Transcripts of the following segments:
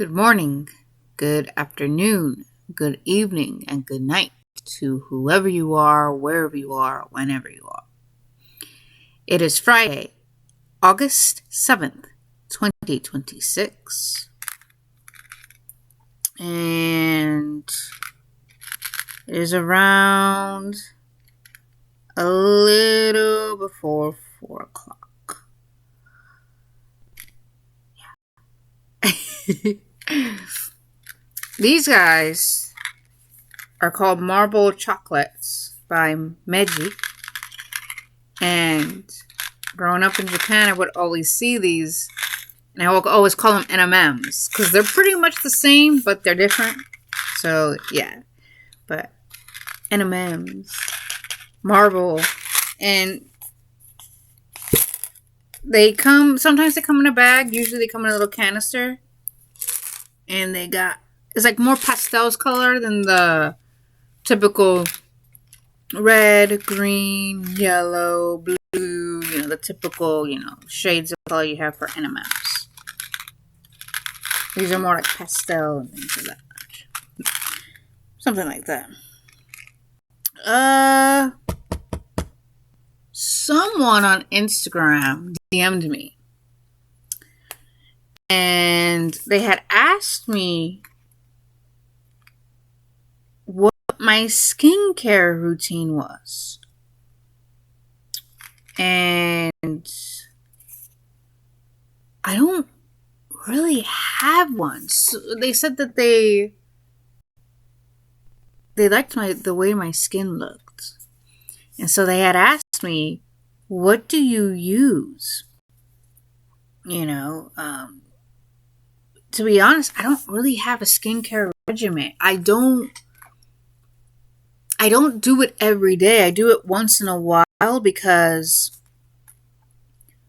Good morning, good afternoon, good evening, and good night to whoever you are, wherever you are, whenever you are. It is Friday, August 7th, 2026, and it is around a little before 4 o'clock. These guys are called Marble Chocolates by Meiji. And growing up in Japan, I would always see these. And I would always call them M&Ms. Because they're pretty much the same, but they're different. So, yeah. But M&Ms. Marble. And sometimes they come in a bag. Usually they come in a little canister. And it's like more pastels color than the typical red, green, yellow, blue, the typical, shades of color you have for M&Ms. These are more like pastel and things like that. Something like that. Someone on Instagram DM'd me. And they had asked me what my skincare routine was. And I don't really have one. So they said that they liked the way my skin looked. And so they had asked me, what do you use? To be honest, I don't really have a skincare regimen. I don't do it every day. I do it once in a while because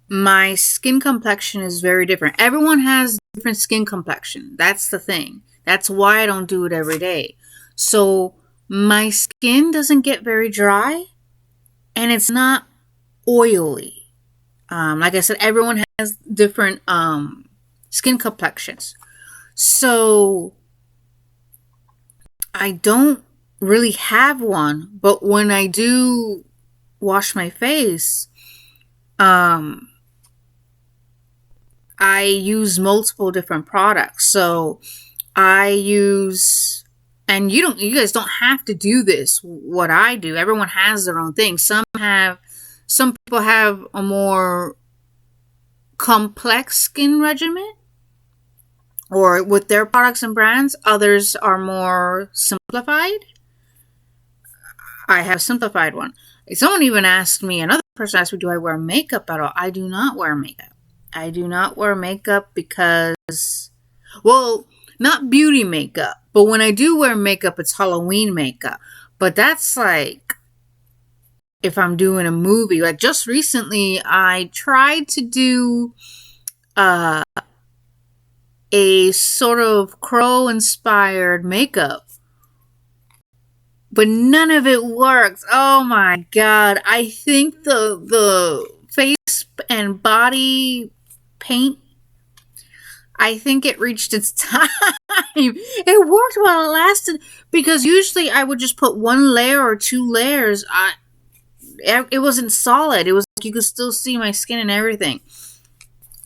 my skin complexion is very different. Everyone has different skin complexion. That's the thing. That's why I don't do it every day. So my skin doesn't get very dry and it's not oily. Like I said, everyone has different skin complexions. So I don't really have one, but when I do wash my face, I use multiple different products. So I use, and you guys don't have to do this, what I do. Everyone has their own thing. Some people have a more complex skin regimen or with their products and brands. Others are more simplified. I have a simplified one. Another person asked me, do I wear makeup at all? I do not wear makeup. I do not wear makeup because, not beauty makeup, but when I do wear makeup, it's Halloween makeup. But that's like if I'm doing a movie. Like just recently, I tried to do a sort of Crow-inspired makeup, but none of it works. Oh my god! I think the face and body paint, I think it reached its time. It worked while it lasted because usually I would just put one layer or two layers. It wasn't solid. It was like you could still see my skin and everything.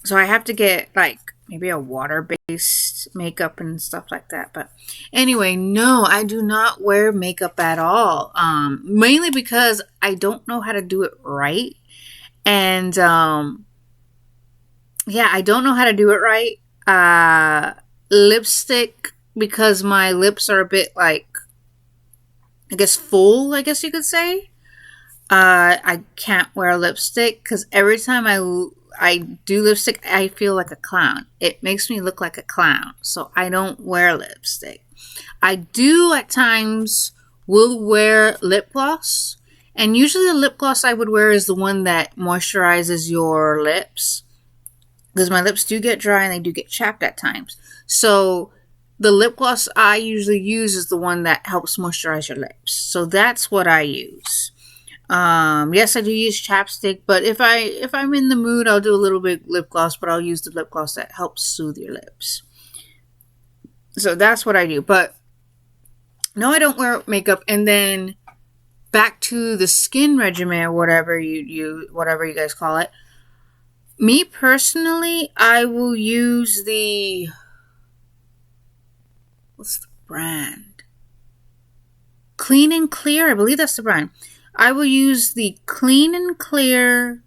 So I have to get like maybe a water-based makeup and stuff like that. But anyway, no, I do not wear makeup at all. Mainly because I don't know how to do it right. And I don't know how to do it right. Lipstick, because my lips are a bit like, I guess full, I guess you could say. I can't wear lipstick because every time I do lipstick, I feel like a clown. It makes me look like a clown. So I don't wear lipstick. I do at times will wear lip gloss. And usually the lip gloss I would wear is the one that moisturizes your lips. Because my lips do get dry and they do get chapped at times. So the lip gloss I usually use is the one that helps moisturize your lips. So that's what I use. Yes, I do use chapstick, but if I'm in the mood, I'll do a little bit lip gloss, but I'll use the lip gloss that helps soothe your lips. So that's what I do. But no, I don't wear makeup. And then back to the skin regimen or whatever whatever you guys call it. Me personally, I will use the, what's the brand? Clean and Clear. I believe that's the brand. I will use the Clean and Clear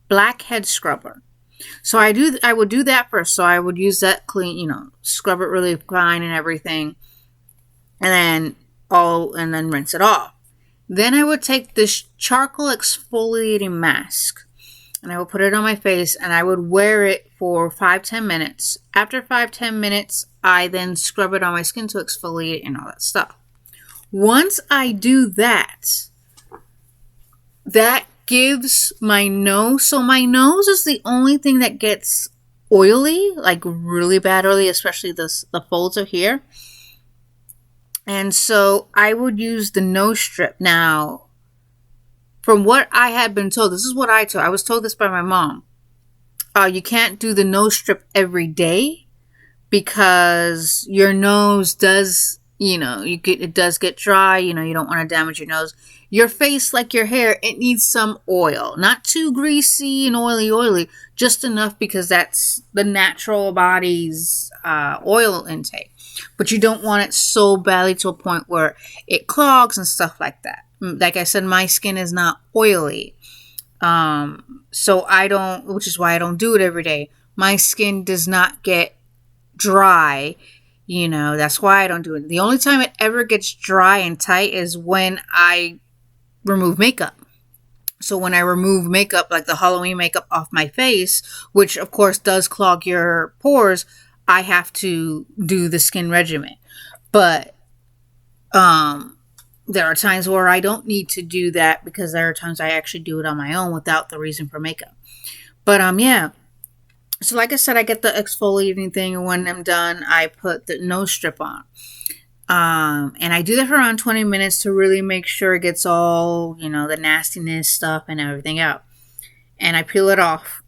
blackhead scrubber. So I would do that first. So I would use that scrub it really fine and everything, and then rinse it off. Then I would take this charcoal exfoliating mask and I would put it on my face and I would wear it for 5-10 minutes. After 5-10 minutes, I then scrub it on my skin to exfoliate and all that stuff. Once I do that, that gives my nose. So my nose is the only thing that gets oily, like really bad oily, especially the folds of hair. And so I would use the nose strip. Now, from what I had been told, this is what I was told this by my mom. You can't do the nose strip every day because your nose does, it does get dry. You don't want to damage your nose. Your face, like your hair, it needs some oil. Not too greasy and oily, just enough because that's the natural body's oil intake. But you don't want it so badly to a point where it clogs and stuff like that. Like I said, my skin is not oily. So I don't, which is why I don't do it every day. My skin does not get dry. That's why I don't do it. The only time it ever gets dry and tight is when I remove makeup. So when I remove makeup, like the Halloween makeup off my face, which of course does clog your pores, I have to do the skin regimen. But there are times where I don't need to do that because there are times I actually do it on my own without the reason for makeup. But yeah. So like I said, I get the exfoliating thing, and when I'm done, I put the nose strip on. And I do that for around 20 minutes to really make sure it gets all, the nastiness stuff and everything out. And I peel it off.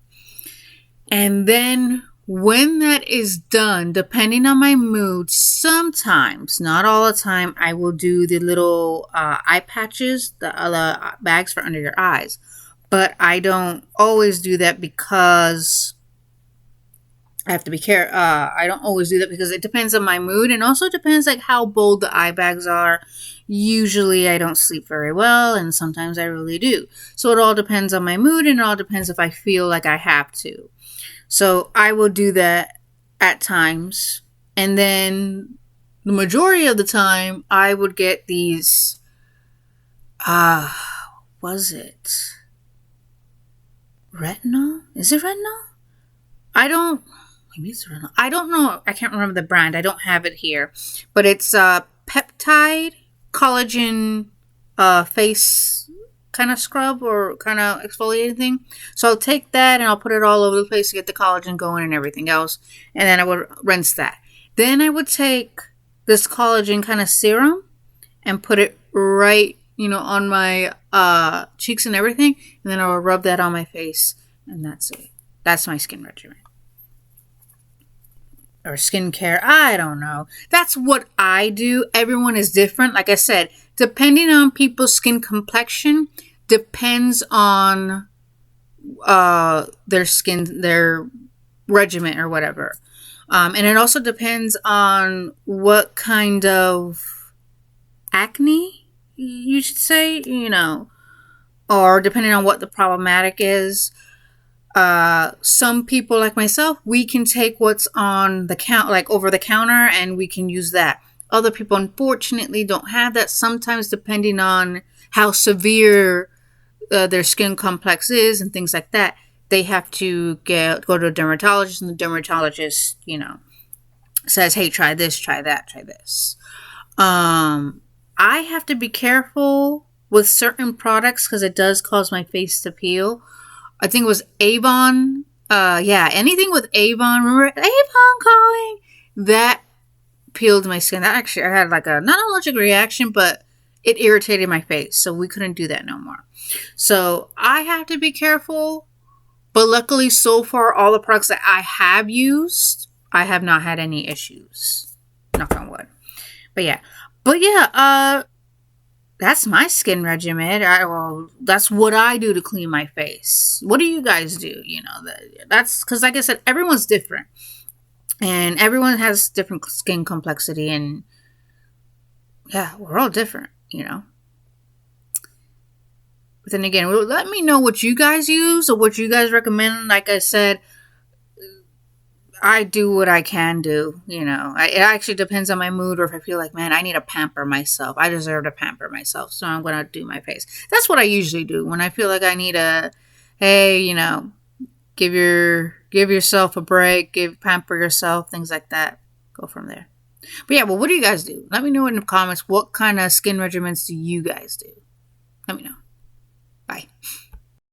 And then when that is done, depending on my mood, sometimes, not all the time, I will do the little eye patches, the bags for under your eyes. But I don't always do that because I have to be careful. I don't always do that because it depends on my mood, and also depends like how bold the eye bags are. Usually I don't sleep very well, and sometimes I really do. So it all depends on my mood, and it all depends if I feel like I have to. So I will do that at times. And then the majority of the time, I would get these, was it retinol? Is it retinol? Maybe it's retinol. I don't know. I can't remember the brand. I don't have it here. But it's a peptide collagen face kind of scrub or kind of exfoliating thing. So I'll take that and I'll put it all over the place to get the collagen going and everything else. And then I would rinse that. Then I would take this collagen kind of serum and put it right, on my cheeks and everything. And then I will rub that on my face. And that's it. That's my skin regimen. Or skincare. I don't know. That's what I do. Everyone is different. Like I said, depending on people's skin complexion, depends on their skin, their regimen or whatever. And it also depends on what kind of acne you should say, or depending on what the problematic is. Some people like myself, we can take what's on the like over the counter, and we can use that. Other people, unfortunately, don't have that. Sometimes, depending on how severe their skin complex is and things like that, they have to go to a dermatologist, and the dermatologist, says, "Hey, try this, try that, try this." I have to be careful with certain products because it does cause my face to peel. I think it was Avon. Anything with Avon. Remember Avon calling? That peeled my skin. That actually, I had like a not allergic reaction, but it irritated my face. So we couldn't do that no more. So I have to be careful. But luckily, so far, all the products that I have used I have not had any issues. Knock on wood. But yeah, that's my skin regimen. That's what I do to clean my face. What do you guys do? That's because, like I said, everyone's different, and everyone has different skin complexity, and yeah, we're all different. But then again, let me know what you guys use or what you guys recommend. Like I said, I do what I can do. It actually depends on my mood, or if I feel like, man, I need to pamper myself. I deserve to pamper myself, so I'm gonna do my face. That's what I usually do when I feel like I need hey, give yourself a break, pamper yourself, things like that. Go from there. But yeah, well, what do you guys do? Let me know in the comments. What kind of skin regimens do you guys do? Let me know. Bye.